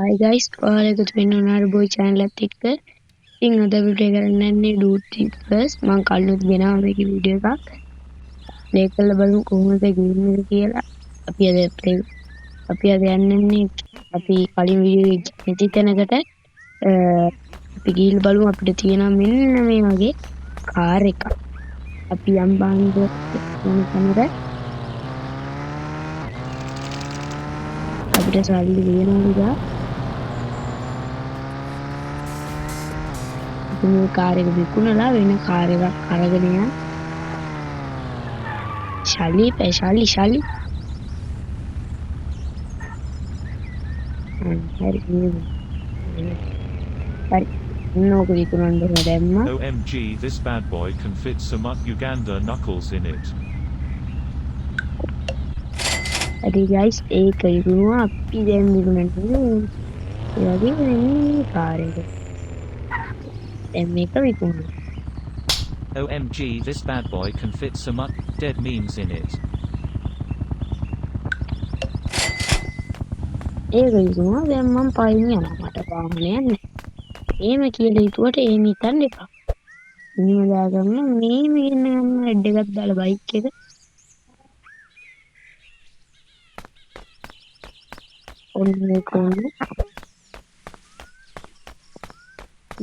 Hi guys, ඔයාලට වෙනවනාර බොයි channel එකත් එක්ක. ඉතින් අද වීඩියෝ එක කරන්න යන්නේ Duty First. මම කලිනුත් ගෙනාවා මේකේ වීඩියෝ එකක්. ප්ලේ කරලා බලමු කොහොමද ගේම් එක කියලා. අපි අද යන්නේ අපි කලින් වීඩියෝ එක නැති තැනකට අපි ගිහින් බලමු අපිට තියෙනවා මෙන්න මේ වගේ කාර් එකක්. අපි යම් බාන්ද යන තැනට අපිට සල්ලි වෙනවා. මේ කාර් එක විකුණලා වෙන කාර් එකක් අරගෙන යන්න. ශාලි හරි හරි නෝක විකුණන්න දැම්මා. OMG, this bad boy can fit some Uganda knuckles in it. හරි guys, ඒක විකුණුවා. අපි දැන් විකුණන්නේ ඒ වගේ මේ කාර් එක. දැන් මේක විකුණුවා. OMG, this bad boy can fit some dead memes in it. ඒක විකුණුවා. දැන් මම පයින් යනවා. මට වාහනයක් නැහැ. එහෙම කියලා හිතුවට එහෙම හිතන්න එපා. මෙහෙම දාගන්න මේ ඉන්න ගන්න රෙඩ් එකක් දාලා බයික් එක. ඔන්න මේක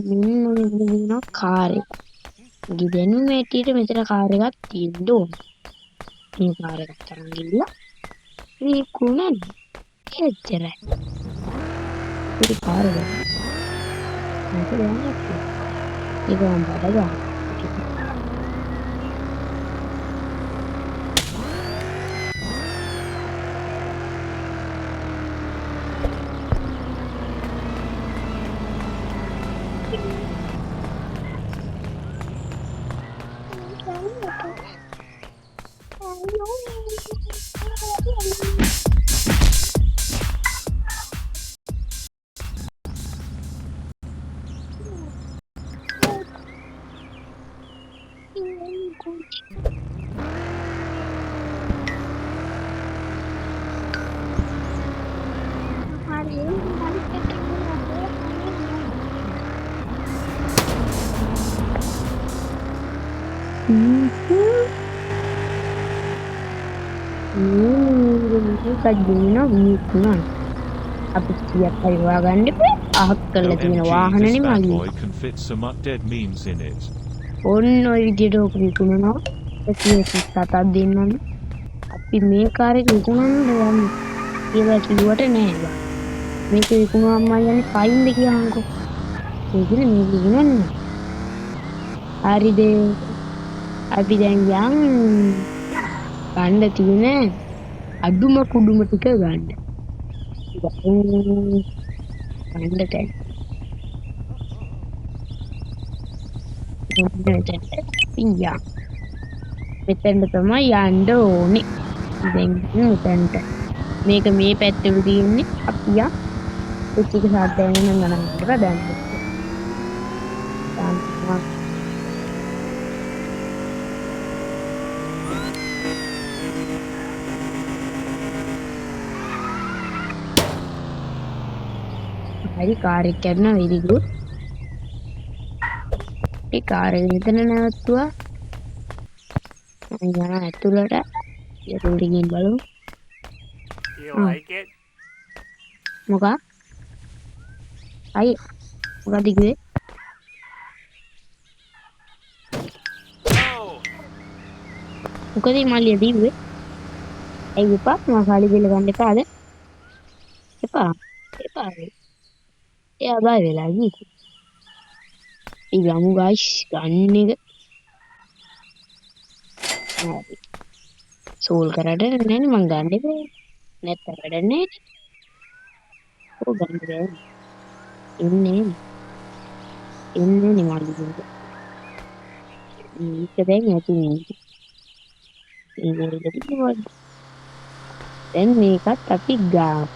මෙන්න මේ කාර් එක. ගිදෙන්නේ මේටියට මෙතන කාර් එකක් තියෙන්න ඕන. මේ කාර් එකක් තරන් ගිල්ල විකුණන්න. එච්චරයි. ඉතින් කාර් එක. මේක යන්නේ. ඒක මම බඩගා. සජ්ජින විකුණන අපි කියක් හරි හොයාගන්න ඉපේ අහක් කරලා තියෙන වාහන OMG, this bad නෙමෙයි. boy can fit some dead memes in it. ඔන්න ඔය විදිහට ඔක විකුණනවා. 177ක් දෙන්නම අපි මේ කාර් එක විකුණන්න යන්නේ. කියලා කිව්වට නෑ බා. මේක විකුණුවාම යන්නේ ෆයින්ද කියහන්කෝ. ඒකනේ මේ විකුණන්නේ. හරිද? අපි දැන් ගන්න තියෙන අඩුම කුඩුම ටික ගන්න. ගන්න දැන්. පියා. මෙතෙන්ද තමයි යන්න ඕනේ. දැන් මෙතෙන්ට. මේක මේ පැත්තේ තියෙන්නේ අපි ඒ ටික සාද්දයෙන් නම් ගණන් කරලා දැන්. හරි කාර් එක කරනවා very good. ඒ කාර් එක මෙතන නැවතුවා. මම යනවා ඇතුළට. ඒකට ගිහින් බලමු. You like it? මොකක්? අයි මොකද කිව්වේ? මොකද මල්ලිය දීුවේ? ඒ විපා මම කාලි බිල ගන්න එපාද? එපා. එයා බය වෙලා ගිහින්. ඉගමු ගයිස් ගන්න එක. හරි. සෝල් කරට නෑනේ මං ගන්න එපේ. නැත්තම් වැඩක් නෑ. ඕ ගන්න බෑ. එන්නේ නේ මල්ලිය. මේක දැන් ඇතුනේ. දැන් මේකත් අපි ගාමු.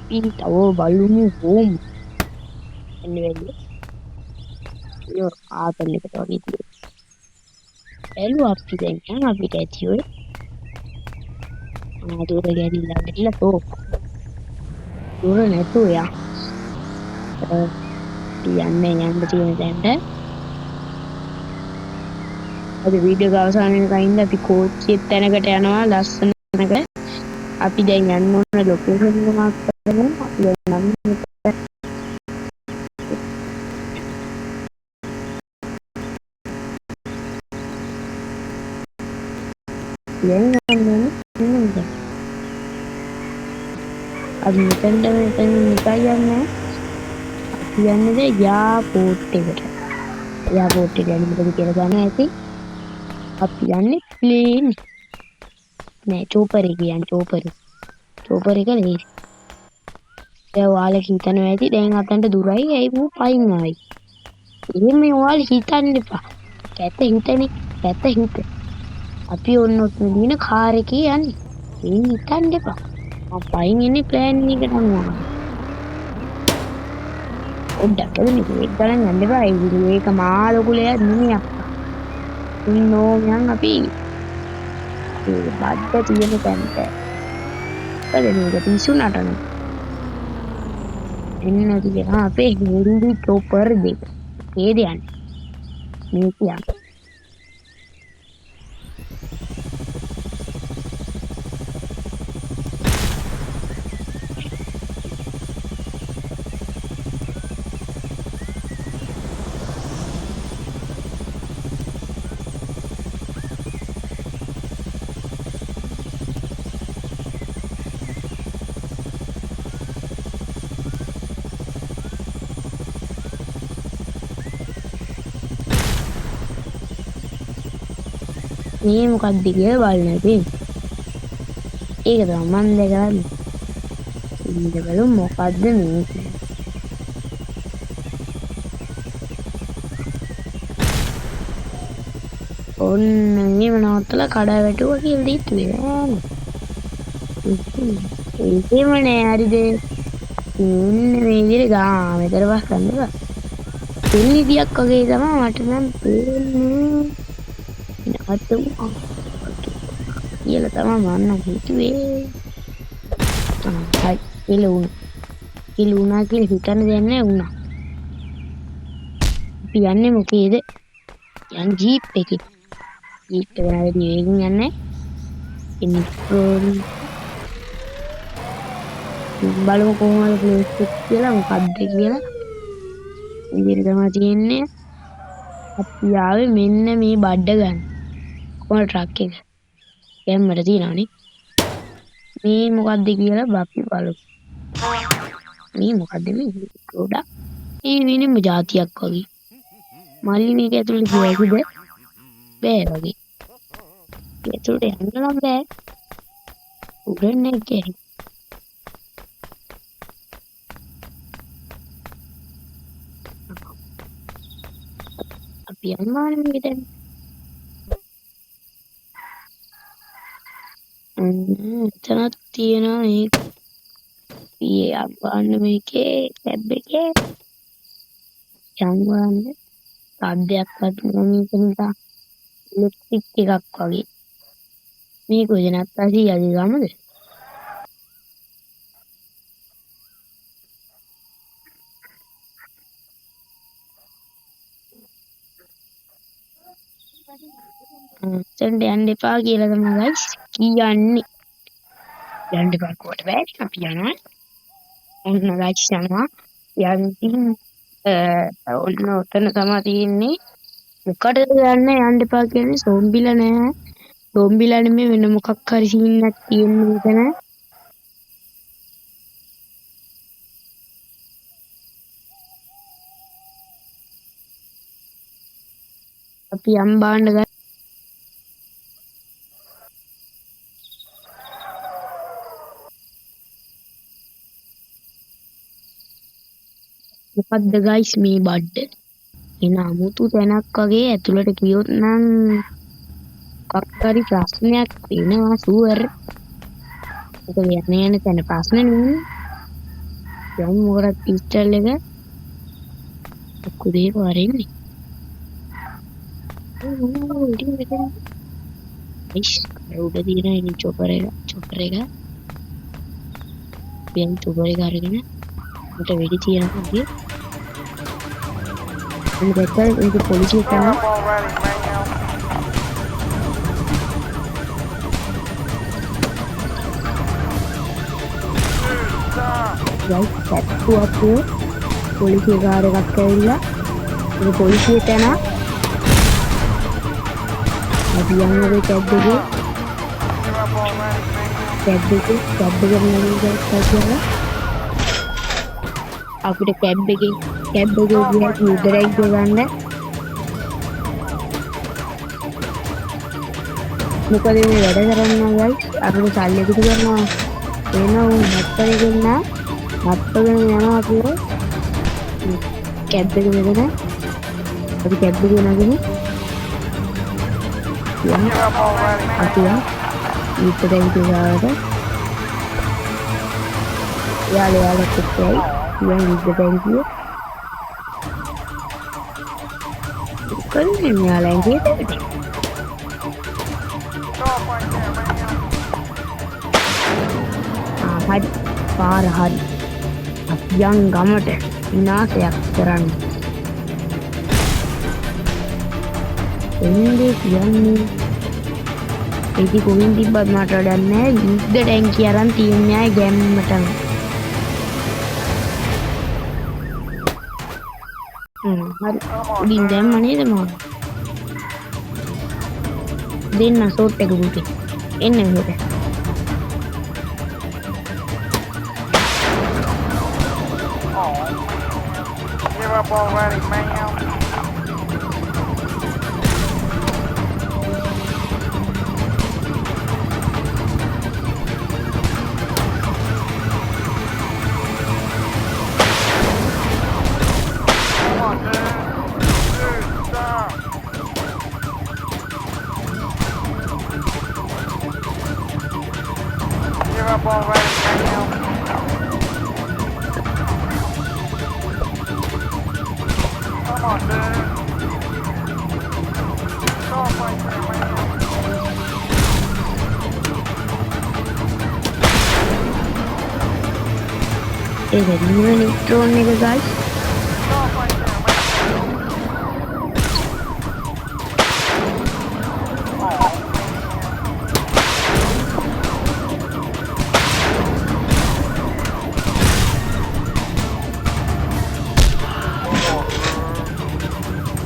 Pinta බලමු හෝම් එන්නේ වෙන්නේ. යෝ ආතල් එකට වගේ තියෙනවා. එළුවා අපි දැන් යන අපිට ඇති ඔය. දුර ගැදිලා තෝ දුර නැතුව යා යන්න තියෙන තැනට අද වීඩියෝ එක අවසන් වෙනකන් ඉන්න අපි කෝච්චියේ තැනකට යනවා ලස්සන තැනකට අපි දැන් යන්න ඕන ලොකේෂන් එක මාක් කරමු අපි දැන් අපි මෙතෙන්ට නිකන් යන්නේ අපි යන්නේ යාපෝට් එකට යාපෝට් එක යන්නේ මොකද කියලා ගන්න ඇති අපි යන්නේ ප්ලේන් නෑ චෝපර් එක යන්නේ චෝපර් එක නේ ඒ ඔයාලා හිතනවා ඇති දැන් අතන්ට දුරයි ඇයි මෝ පයින් ආයි එහෙම ඔයාලා හිතන්න එපා කැත හිත අපි ඔන්න ඔතන දින කාර් එකේ යන්නේ ඒ හිතන්න එපා මම පයින් ඉන්නේ ප්ලෑන් එකට අනුව ඔඩක් එන්නේ ඒක ගණන් ගන්න එපා ඒ වීඩියෝ එක මා ලොකු ලයක් නෙමෙයි අප්පා ඉන්නෝ මං අපි ඒ බඩ තියෙන තැනට බලන්න පිස්සු නටන එන්න තියෙනවා අපේ හින්දි චෝපර් දෙක ඒ දෙයන් මේ කියන්නේ මේ මොකක්ද කියලා බලන්න ඉතින් ඒක තමයි මම දැකලා ඉන්න බලමු මොකද්ද මේ ඔන්න මේ නවත්තලා කඩා වැටුවා කියලා දීතුවේ ඒකම නෑ හරිද ඉන්න මේ විදිහට ගා මෙතන පස් ගන්නවා දෙල්ලියක් වගේ තමයි මට නම් පේන්නේ අතෝ කියලා තමයි මම හිතුවේ හයි ඉලුණා කියලා හිතන්න දෙයක් නෑ වුණා අපි යන්නේ මොකේද යන් ජීප් එකේ ජීප් එක වැඩි වේගෙන් යන්නේ ඉන්ට්‍රෝ බලමු කොහොමද ප්ලේස් එක කියලා මොකද්ද කියලා ඉතින් තමයි තියෙන්නේ අපි ආවේ මෙන්න මේ බඩ ගන්න කොහොම ට්‍රක් එක යම්මර තියනවනේ මේ මොකද්ද කියලා අපි බලමු මේ මොකද්ද මේ ප්‍රොඩක්ට් ඒ වෙනම જાතියක් වගේ මල්ලි මේක ඇතුළේ ගියයිද බෑ වගේ ඇතුළේ යන්න නම් බෑ උඩන්නේ නැහැ අපි යන්නේ මේකට එතනක් තියෙනවා මේ යම්වන්න මේකේ ලැබ් එකේ යම්වන්න සාධ්‍යයක්වත් මේක නිසා ඉලෙක්ට්‍රික් එකක් වගේ මේක වෙනත් පැසි යදි ගමද යන්න එපා කියලා තමයි ගයිස් කියන්නේ යන්න එපා කොට බෑ අපි යනවා ඔන්න ගයිස් යනවා යන්න ඔන්න ඔතන තමයි තියෙන්නේ මොකටද යන්න එපා කියන්නේ සෝම්බිලා නෑ සෝම්බිලා නෙමෙයි වෙන මොකක් හරි සීන් එකක් තියෙන්නේ මෙතන අපි යම් බාන්න ගන්න මොකද්ද ගයිස් මේ බඩ එන අමුතු තැනක් වගේ ඇතුළට ගියොත් නම් මොකක් හරි ප්‍රශ්නයක් වෙනවා ෂුවර් ඒක යන්නේ යන තැන ප්‍රශ්න නෙමෙයි යම් මොකටද පිස්ටල් එක කුඩේ වරෙන්නේ guys. Udah තියෙන ini chopper එක yang chopper එක අරගෙන මට වෙඩි තියනවා ගියේ මම දැක්කා මේක පොලිසිය තමයි guys සැට්ටු අපේ පොලිසිය කාර් එකක් ඇවිල්ලා ඒක පොලිසියට යනවා අපි යන්නේ කැබ් එකේ කියලා අපිට කැබ් එකේ ගියා යුදරයි ගන්න මොකද මේ වැඩ කරනවා guys අපිට සල්ලි එකතු කරනවා එනවා මත්තගෙන යනවා අපි කැබ් එක මෙතන අපි කැබ් එකේ නගින අපි යුදරයි ගාවට යාළුවා කොච්චරයි yang yudරයි කිය කොන්නේ යාළුවා කියද හරි පාර හරි අපි යන් ගමට විනාශයක් කරන්න එන්නේ කියන්නේ ඒක කොහෙන් තිබ්බත් මට වැඩක් නැහැ යුද්ධ ටැංකිය අරන් තියන්නේ ආයේ ගැම්මටම හරි උඩින් දැම්ම නේද මම දෙන්න ෂෝට් එක පුතේ එන්න මෙහෙට Give up already, man. Give up already, man. Come on, dude. Stop right there, man. ඒක නියම නියුට්‍රෝන් එක guys Stop right there, man.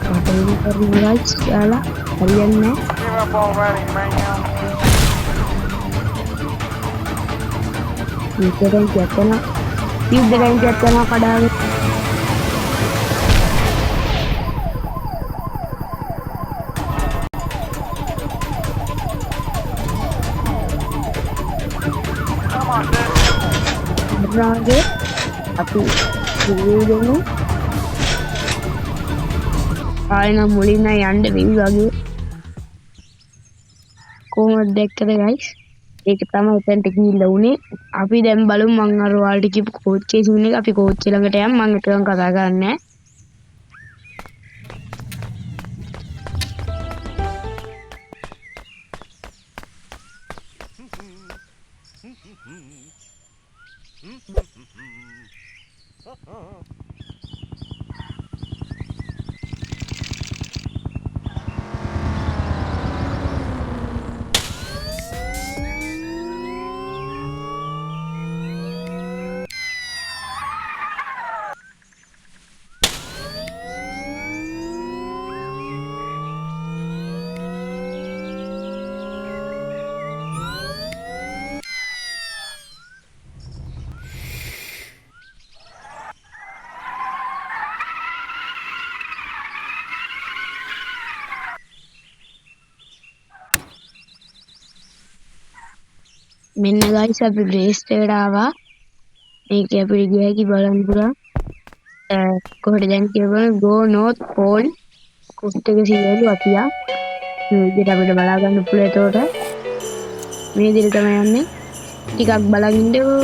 කටයුතු කරන guys යාලා හරියන්නේ Give up already, man. යුද්ධයෙන් යතන කඩාවේ Come on, dude. රාගේ අපි ඉන්නේ ආයෙත් මුලින්ම යන්න වෙවි වගේ කොහොමද දැක්කද guys ඒක තමයි එතනට ගිහිල්ලා උනේ අපි දැන් බලමු මං අර ඔයාලට කියපු කෝච්චියේ සීන් එක අපි කෝච්චිය ළඟට යමු මං එතන කතා කරන්නේ මෙන්න guys අපි රේස් එකට ආවා මේක අපිට ගියකි බලන්න පුළුවන් කොහෙද දැන් කියවන go north pole කුට් එක සියලු අපියා මේ විදිහට අපිට බලා ගන්න පුළුවන් එතකොට මේ විදිහට තමයි යන්නේ ටිකක් බලන් ඉන්නකෝ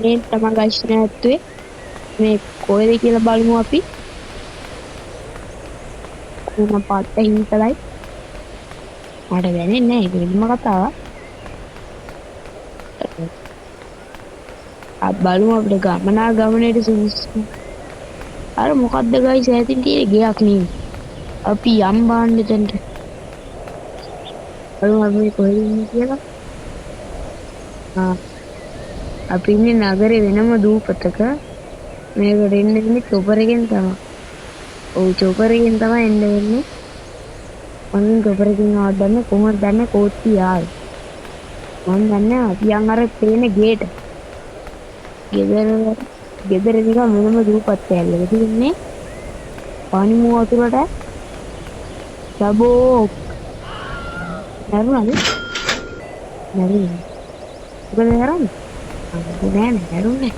මේ තමයි ගයිස් නැත්තුවේ මේ කොහෙද කියලා බලමු අපි. කොහොම පාට හිතලයි මට දැනෙන්නේ නැහැ ඒක වෙනම කතාවක්. බලමු අපිට ගමනේට සුදුසු. අර මොකද්ද ගයිස් ඈතින් තියෙන ගයක් නේ. අපි යම් බාන්න දෙන්න. බලමු අපි කොහෙද ඉන්නේ කියලා. අපි ඉන්නේ නගරේ වෙනම දූපතක. මේකට එන්න වෙන්නේ චොපර් එකෙන් තමයි. ඔව් චොපර් එකෙන් තමයි එන්න වෙන්නේ. මම චොපර් එකෙන් ආවදන්නේ කොහොමද දන්නේ කෝට්ටි ආවේ. මම දන්නේ අපි යන් අර පේන ගේට. ගෙදර නිකන් මොනම දූපත් ඇල්ලක තින්නේ. පානිමු වතුරට සබෝ නරුණාද? නරුණා. මොකද නරුණා? නෑ නරුණා.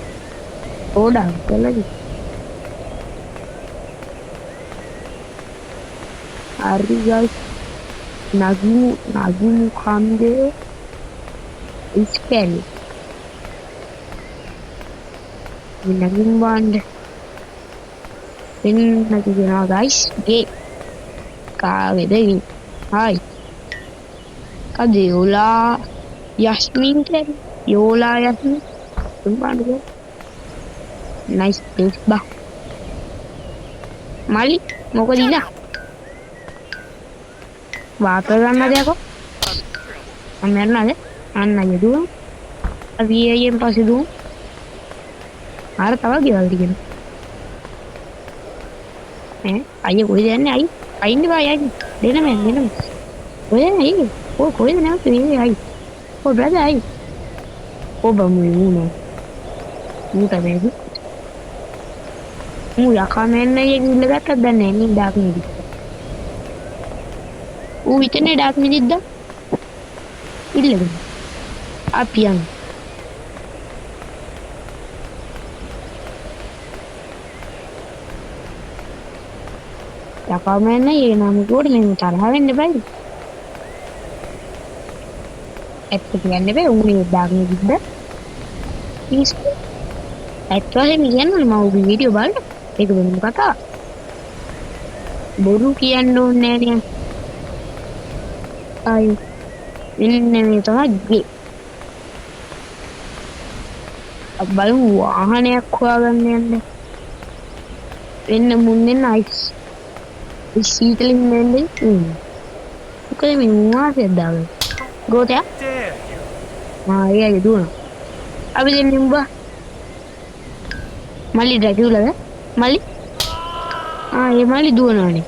ඕඩා කළාද? හරි ගයිස්. නගිමු කන්දේ ඉස්පෙල්. නගිමු බාන්න. වෙන නගිනවා ගයිස්. ගේ කාවේද ඉන්නේ? හායි. කද යෝලා යස්මින් කියන්නේ? යෝලා යස්මින්. තුන්පාඩුද? නයිස් ටේස් බා. මලි මොකද ඉන්න? වාතර ගන්නද යකෝ? මම මරනද? අන්න යදුවා. අපි එයෙන් පස්සේ දුමු. ආර තව ගෙවල් දිගෙන. අයිය කොහෙද යන්නේ අයිය? අයින්න බා යන්නේ. දෙන්න මම. කොහෙද අයිය? කොහෙද නැවත වෙන්නේ අයිය? බ්‍රදර් අයිය. ඔබ මුනේ. මූට වෙන්නේ. මූ යකමෙන්නේ ඉන්න ගත්තද දන්නේ නැහැ නේ ඩාක් නෙදි. ඌ ඉතනේ ඩාක් නෙදිද්ද? ඉල්ලගෙන. අපි යන්න. යකමෙන්නේ නම් කොට නේ තරහ වෙන්න බෑ. ඇත්ත කියන්න බෑ ඌනේ ඩාක් නෙදිද්ද? ඉස් ඇත්ත වශයෙන්ම කියන්නනේ මම ඔබේ වීඩියෝ බලන්න. ඒක වෙනම කතාවක්. බොරු කියන්න ඕනේ නෑ නේ. අය ඉන්නේ මේ තමයි ගේ. බලමු වාහනයක් හොයාගන්න යන්න. වෙන්න මුන්නේ නයිස්. සීතලින් නෙන්නේ. මොකද මේ වාසියක් දාගෙන. ගෝතයා. එයාගේ දුවන. අපි දෙන්නේ උඹ. මල්ලි ඩ්‍රැකියුලාද? මල්ලි? ඒ මල්ලි දුවනවානේ.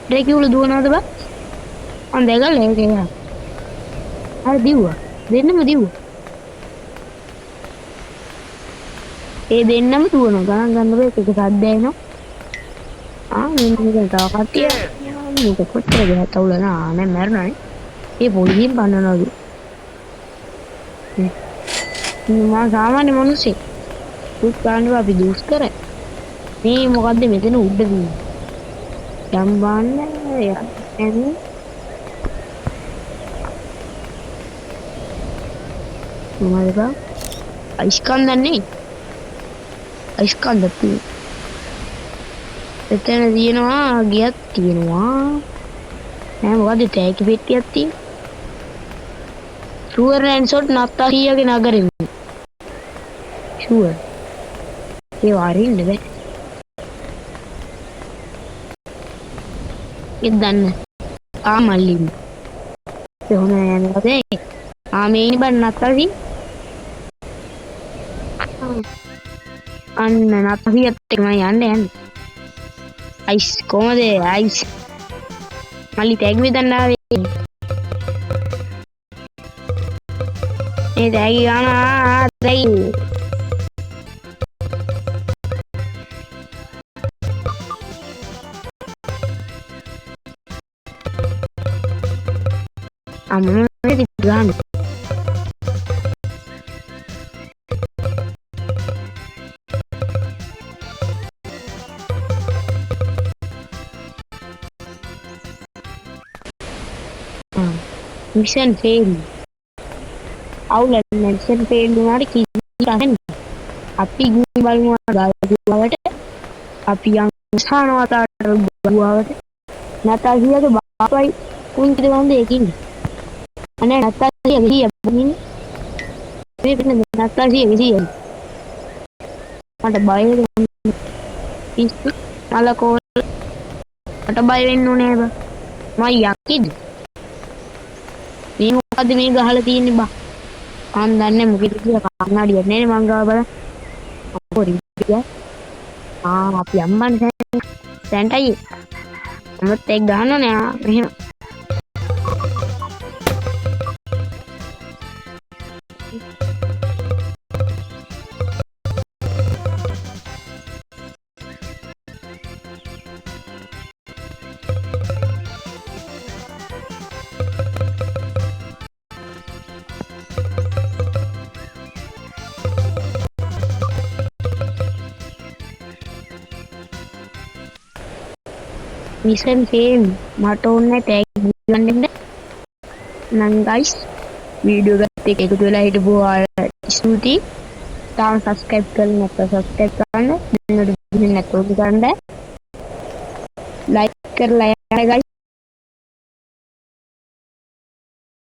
ඩ්‍රැකියුලා දුවනවද බා? මම දැකලා ඒක එයා. අර දිව්වා. දෙන්නම දිව්වා. ඒ දෙන්නම දුවනවා. ගණන් ගන්න බෑ ඒක සද්ද එනවා. මෙන්න මේක තව කට්ටිය. මේක කොච්චර ගහත් අවුල නෑ මැරුණානේ. ඒ පොලිසියෙන් බන්නනවලු. මම සාමාන්‍ය මිනිස්සෙක්. දුක් ගන්න අපි දුස් කරේ. මේ මොකද්ද මෙතන උඩ දින්නේ? යම් බාන්න යන්නේ. මොනවද? අයිස්කන්දන්නේ. අයිස්කන්ද තියෙන. එතන තියෙනවා ගියක් තියෙනවා. නෑ මොකද්ද තෑගි පෙට්ටියක් තියෙන. ෂුවර් ඇන්ඩ් සොට් නත්තාහියගේ නගරෙම. ෂුවර්. ඒ වරින්ද බෑ. ඉදන්න. මල්ලි. කොහොම යනවද? මේ ඉන්න බන් නත්තාහි. අන්න නත්තාහියත් එක්කම යන්න. අයිස් කොහමද අයිස්? මල්ලි තෑගි බෙදන්න ආවේ. ඒ තෑගි ගන්න තෑගි. අම්මේ ගන්න. Mission fail. Outlet mission fail වුණාට කිසි අපි ගිහින් බලමු ගාවට අපි යන් සානවතාවට ගුවාවට නැත්නම් හියගේ බාපයි උන්ට දෙවන්ද ඒකින් අනේ නැත්නම් හිය බනින් මේ පින්න නැත්නම් හිය මට බය ඉස්සු මලකෝ මට බය වෙන්න ඕනේ බා මම යකිද මේ මොකද්ද මේ ගහලා තියෙන්නේ බා මම දන්නේ මොකද කියලා කන්නඩිය නේ මං ගාව බලන්න අපෝරි අපි අම්මන් සැන්ටයි අමත් එක් ගහන්න නෑ මෙහෙම මිෂන් ෆේම් මට ඕනේ ටැග් ගන්න නම් ගයිස් වීඩියෝ එකත් එක්ක එකතු වෙලා හිටපු ඔයාලට ස්තුතියි තාම සබ්ස්ක්‍රයිබ් කරලා නැත්නම් සබ්ස්ක්‍රයිබ් කරන්න දැන් නෝටිෆිකේෂන් නැත්නම් කරන්න ලයික් කරලා යන්න ගයිස්